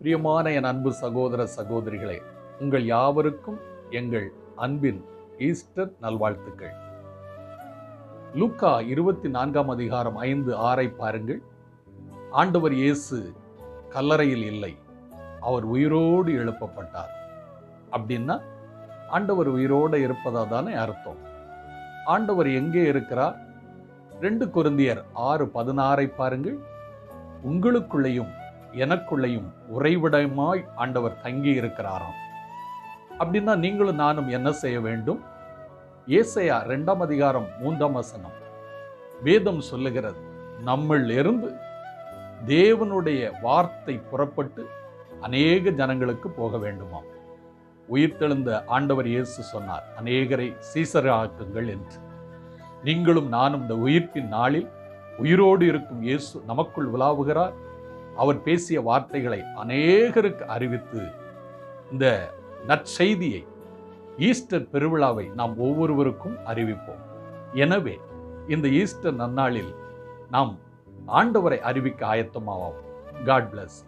பிரியமான என் அன்பு சகோதர சகோதரிகளே, உங்கள் யாவருக்கும் எங்கள் அன்பின் ஈஸ்டர் நல்வாழ்த்துக்கள். லூக்கா 24 அதிகாரம் 5-6 பாருங்கள். ஆண்டவர் இயேசு கல்லறையில் இல்லை, அவர் உயிரோடு எழுப்பப்பட்டார். அப்படின்னா ஆண்டவர் உயிரோடு இருப்பதா தானே அர்த்தம். ஆண்டவர் எங்கே இருக்கிறார்? 2 கொரிந்தியர் 6:16 பாருங்கள். உங்களுக்குள்ளேயும் எனக்குள்ளேயும் உறைவிடமாய் ஆண்டவர் தங்கி இருக்கிறாராம். அப்படின்னா நீங்களும் நானும் என்ன செய்ய வேண்டும்? ஏசாயா 2 அதிகாரம் 3 வேதம் சொல்லுகிறது, நம்மில் இருந்து தேவனுடைய வார்த்தை புறப்பட்டு அநேக ஜனங்களுக்கு போக வேண்டுமாம். உயிர்த்தெழுந்த ஆண்டவர் இயேசு சொன்னார், அநேகரை சீசராக்குங்கள் என்று. நீங்களும் நானும் இந்த உயிர்ப்பின் நாளில் உயிரோடு இருக்கும் இயேசு நமக்குள் உலாவுகிறார். அவர் பேசிய வார்த்தைகளை அநேகருக்கு அறிவித்து இந்த நற்செய்தியை, ஈஸ்டர் பெருவிழாவை நாம் ஒவ்வொருவருக்கும் அறிவிப்போம். எனவே இந்த ஈஸ்டர் நன்னாளில் நாம் ஆண்டவரை அறிவிக்க ஆயத்தமாவோம். God plus.